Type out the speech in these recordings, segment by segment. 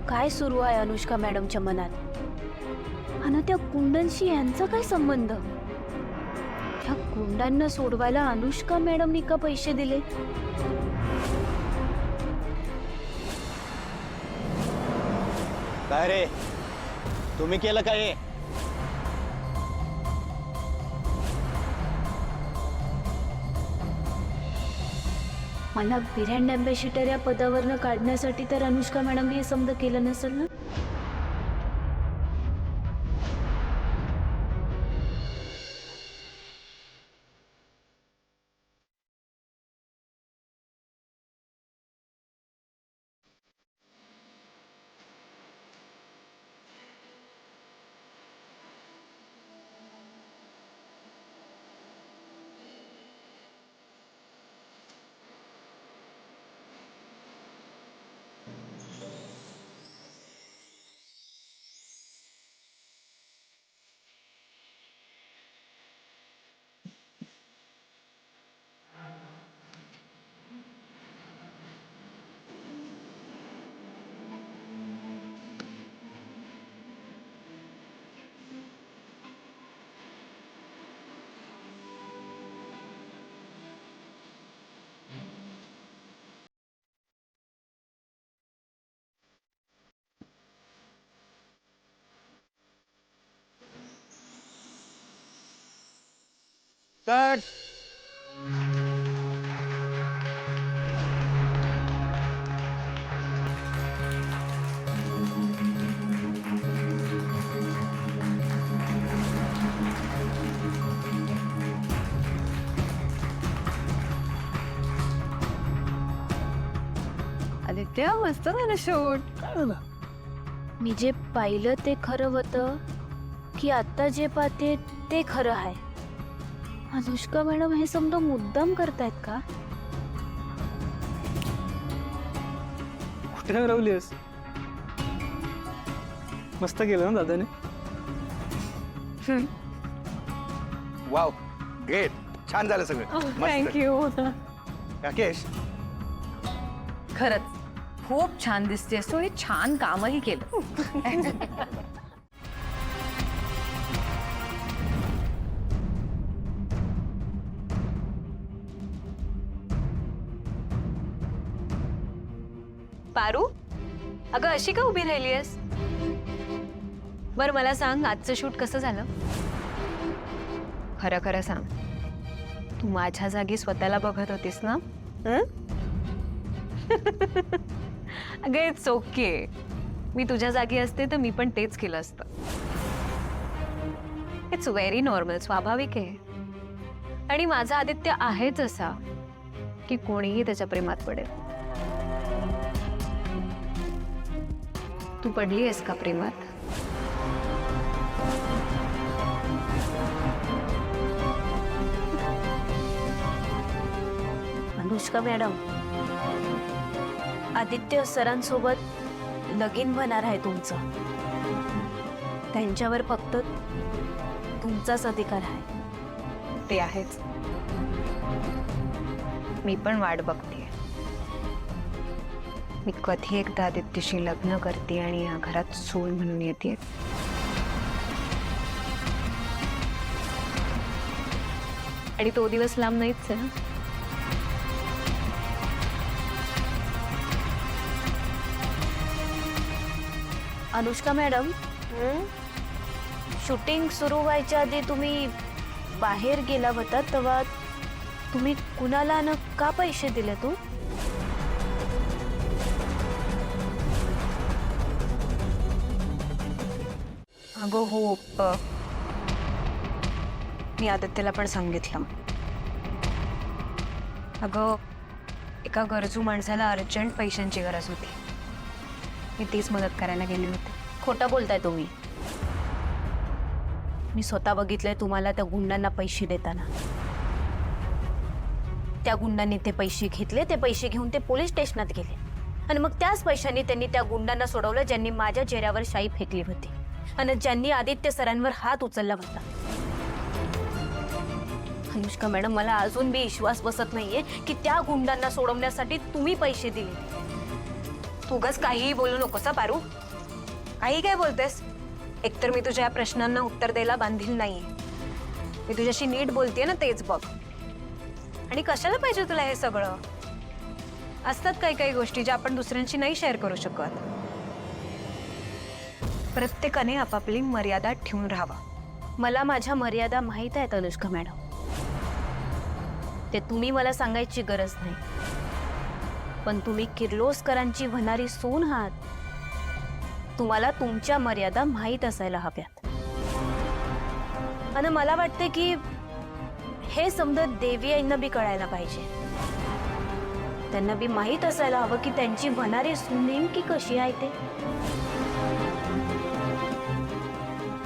काय सुरू आहे अनुष्का मॅडमच्या मनात? आणि त्या गुंडांशी यांचा काय संबंध? त्या गुंडांना सोडवायला अनुष्का मॅडमनी का पैसे दिले? काय रे, तुम्ही केलं काय? मला ब्रँड अँबॅसिडर या पदावरनं काढण्यासाठी तर अनुष्का मॅडमने हे समज केलं नसेल ना? कट. आदित्य मस्त झालं शूट. काय झालं? मी जे पाहिलं ते खरं होतं की आता जे पाहते ते खरं आहे? अनुष्का मॅडम हे समज मुद्दाम करतायत का? कुठे हरवलीस? मस्त केलं ना दादाने. वाव, ग्रेट, छान झालं सगळं. मस्त. थँक्यू. राकेश, खरंच खूप छान दिसतेस तू. हे छान कामही केलं. पारू, अगं अशी का उभी राहिलीयस? बर मला सांग, आजचं शूट कसं झालं? खरं खरं सांग, तू माझ्या जागी स्वतःला बघत होतीस ना? अगं इट्स ओके. मी तुझ्या जागी असते तर मी पण तेच केलं असतं. इट्स व्हेरी नॉर्मल, स्वाभाविक आहे. आणि माझा आदित्य आहेच असा की कोणीही त्याच्या प्रेमात पडेल. तू पडली आहेस का प्रेमात? अनुष्का मॅडम, आदित्य सरांसोबत लगीन होणार आहे तुमचं. त्यांच्यावर फक्त तुमचाच अधिकार आहे. ते आहेच. मी पण वाट बघते. मी कधी एकदा आदित्यशी लग्न करते आणि या घरात सून म्हणून येते. आणि तो दिवस लांब नाहीच आहे. अनुष्का मॅडम, शूटिंग सुरू व्हायच्या आधी तुम्ही बाहेर गेला होता, तेव्हा तुम्ही कुणाला न का पैसे दिले तू? अगं हो, मी आदित्यला पण सांगितलं. अगं एका गरजू माणसाला अर्जंट पैशांची गरज होती. मी तीच मदत करायला गेली होती. खोटं बोलताय तुम्ही. मी स्वतः बघितलंय तुम्हाला त्या गुंडांना पैसे देताना. त्या गुंडांनी ते पैसे घेतले. ते पैसे घेऊन ते पोलीस स्टेशनात गेले आणि मग त्याच पैशांनी त्यांनी त्या गुंडांना सोडवलं ज्यांनी माझ्या चेहऱ्यावर शाई फेकली होती आणि ज्यांनी आदित्य सरांवर हात उचलला होता. अनुष्का मॅडम, मला अजून बी विश्वास बसत नाहीये की त्या गुंडांना सोडवण्यासाठी तुम्ही पैसे दिले. उगाच काहीही बोलू नकोस पारू. काही काय बोलतेस? एकतर मी तुझ्या या प्रश्नांना उत्तर द्यायला बांधील नाहीये. मी तुझ्याशी नीट बोलतेय ना, तेच बघ. आणि कशाला पाहिजे तुला हे सगळं? असतात काही काही गोष्टी ज्या आपण दुसऱ्यांशी नाही शेअर करू शकत. प्रत्येकाने आपापली मर्यादा ठेवून राहावा. मला माझ्या मर्यादा माहीत आहेत अनुष्का मॅडम. ते तुम्ही मला सांगायची गरज नाही. पण तुम्ही किर्लोस्करांची होणारी सून आहात. तुम्हाला तुमच्या मर्यादा माहीत असायला हव्यात. आणि मला वाटते की हे समजत देवी आईंना बी कळायला पाहिजे. त्यांना बी माहीत असायला हवं की त्यांची होणारी सून नेमकी कशी आहे ते.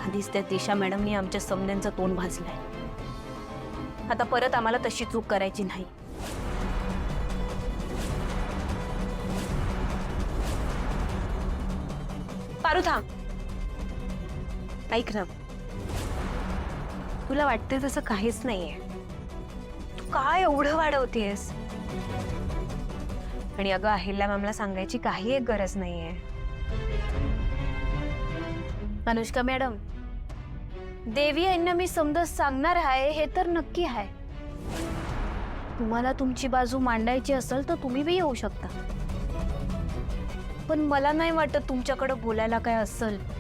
आधीच त्या दिशा मॅडमनी आमच्या समन्यांचं तोंड भाजलंय. आता परत आम्हाला तशी चूक करायची नाही. पारू थांब. ऐक ना, तुला वाटते तसं काहीच नाहीये. तू काय एवढं वाढवतेस? आणि अगं, अहिल्या मॅमला सांगायची काही एक गरज नाहीये. अनुष्का मॅडम, देवी आईंना मी समजत सांगणार आहे हे तर नक्की आहे. तुम्हाला तुमची बाजू मांडायची असेल तर तुम्ही बी येऊ शकता. पण मला नाही वाटत तुमच्याकडे बोलायला काय असेल.